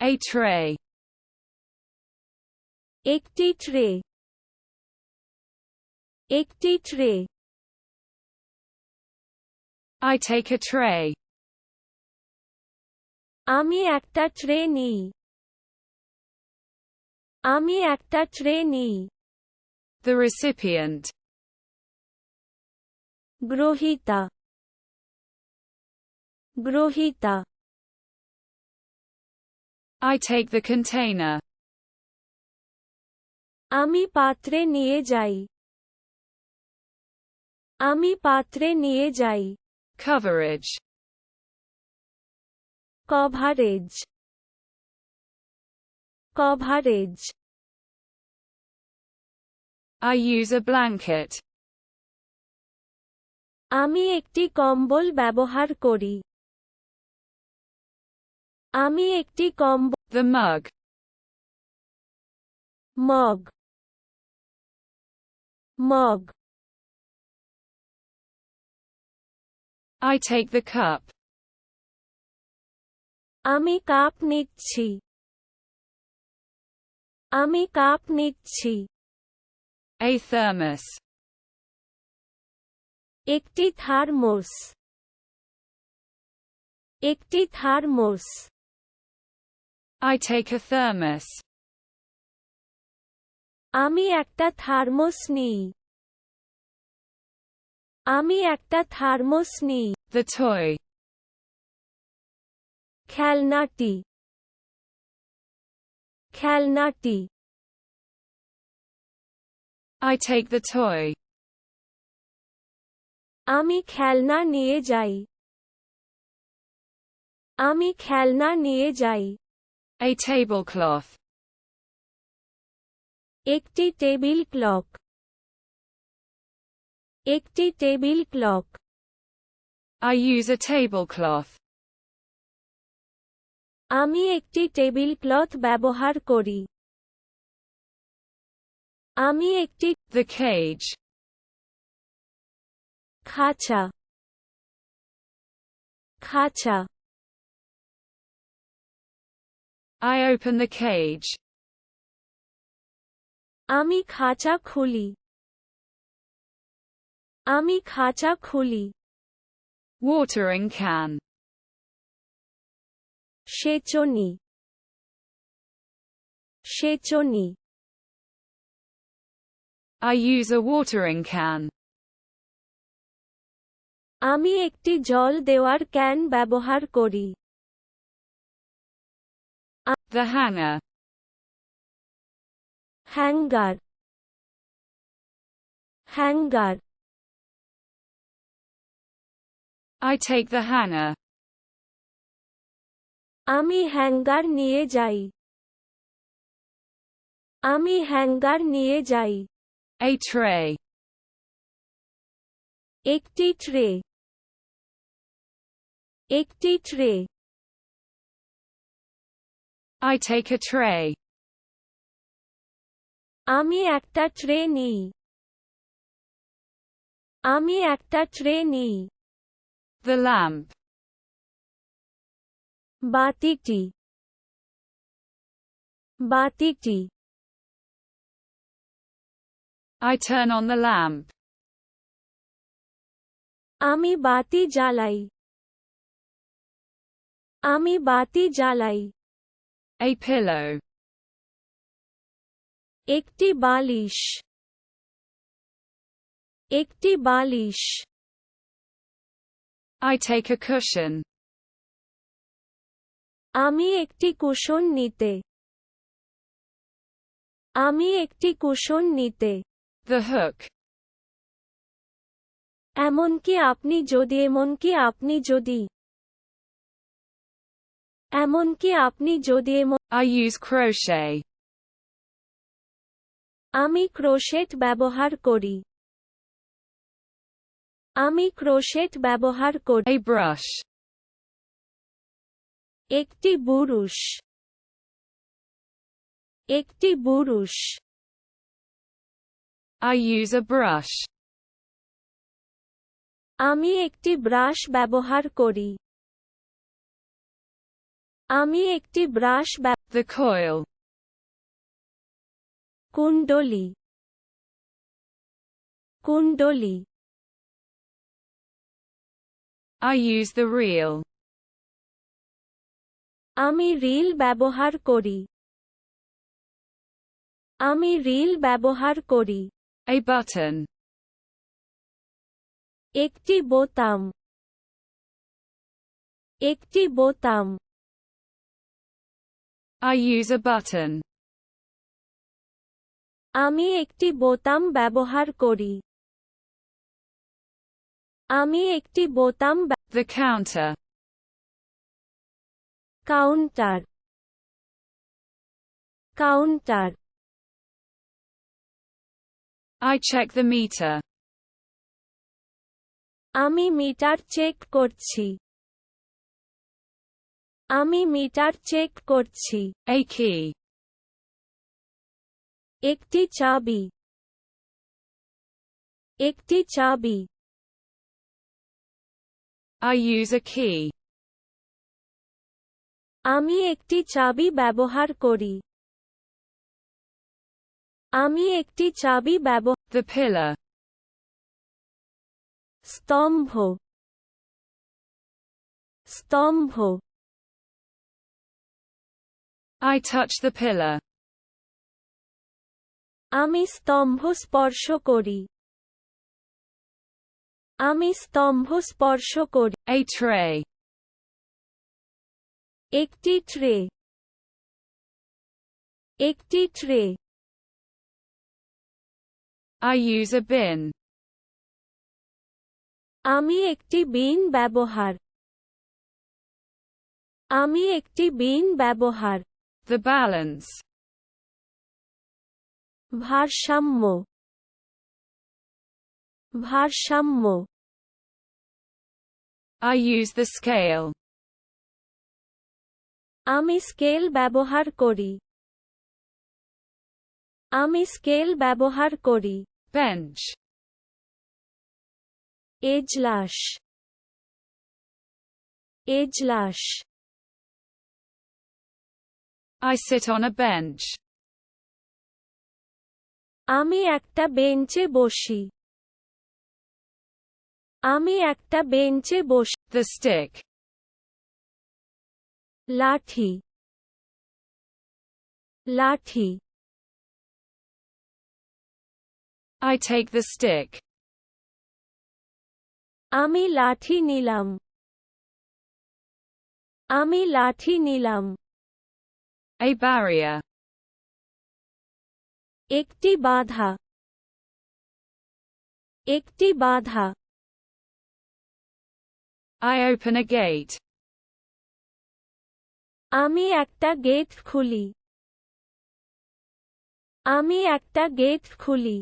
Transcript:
A tray. একটি tray, একটি tray. I take a tray. আমি একটা ট্রে নিই, আমি একটা ট্রে নিই। The recipient. গ্রহীতা, গ্রহীতা। I take the container. আমি পাত্রে নিয়ে যাই, আমি পাত্রে নিয়ে যাই। Coverage. Coverage, coverage. I use a blanket. আমি একটি কম্বল ব্যবহার করি, আমি একটি কম্বল। The mug. Mug, mug. I take the cup. আমি কাপ নিচ্ছি, আমি কাপ নিচ্ছি। A thermos. একটি থার্মোস, একটি thermos. I take a thermos. আমি একটা থার্মোস নিই, আমি একটা থার্মোস নিই। The toy. খেলনাটি, খেলনাটি। I take the toy. আমি খেলনা নিয়ে যাই, আমি খেলনা নিয়ে যাই। A tablecloth. একটি টেবিল ক্লক, একটি table clock. I use a tablecloth. আমি একটি টেবিল ক্লথ ব্যবহার করি, আমি একটি। The cage. খাঁচা, খাঁচা। I open the cage. আমি খাঁচা খুলি, আমি খাঁচা খুলি। Watering can. সেচনি, সেচনি। I use a watering can. আমি একটি জল দেওয়ার ক্যান ব্যবহার করি। The hanger. Hanger, hanger. I take the hanger. আমি হ্যাঙ্গার নিয়ে যাই, আমি হ্যাঙ্গার নিয়ে যাই। A tray. একটি ট্রে, একটি tray. I take a tray. আমি একটা ট্রে নিই, আমি একটা ট্রে নিই। The lamp. বাতিটি, বাতিটি। I turn on the lamp. আমি বাতি জ্বালাই, আমি বাতি জ্বালাই। A pillow. একটি বালিশ, একটি বালিশ। I take a cushion. আমি একটি কুশন নিতে, আমি একটি কুশন নিতে। The hook. এমনকি আপনি যদি, এমনকি আপনি যদি, এমনকি আপনি যদি। I use crochet. আমি ক্রোশেট ব্যবহার করি, আমি ক্রোশেট ব্যবহার করি। A brush. একটি বুরুশ, একটি বুরুশ। I use a brush. আমি একটি ব্রাশ ব্যবহার করি, আমি একটি ব্রাশ The coil. কুণ্ডলী কুণ্ডলী I use the reel. আমি রিল ব্যবহার করি আমি রিল ব্যবহার করি A button. একটি বোতাম একটি বোতাম I use a button. আমি একটি বোতাম ব্যবহার করি আমি একটি বোতাম The counter. Counter counter I check the meter. আমি মিটার চেক করছি আমি মিটার চেক করছি A key. একটি চাবি একটি চাবি I use a key. আমি একটি চাবি ব্যবহার করি আমি একটি চাবি The pillar. স্তম্ভ স্তম্ভ I touch the pillar. আমি স্তম্ভ স্পর্শ করি আমি স্তম্ভ স্পর্শ করি A tray. একটি ট্রে একটি tray I use a bin. আমি একটি বিন ব্যবহার আমি একটি বিন ব্যবহার The balance. ভারসাম্য ভারসাম্য I use the scale. আমি স্কেল ব্যবহার করি আমি স্কেল ব্যবহার করি Bench. এজলাস এজলাস I sit on a bench. আমি একটা বেঞ্চে বসি আমি একটা বেঞ্চে বসি The stick. লাঠি লাঠি I take the stick. আমি লাঠি নিলাম আমি লাঠি নিলাম A barrier. একটি বাধা একটি বাধা I open a gate. আমি একটা গেট খুলি আমি একটা গেট খুলি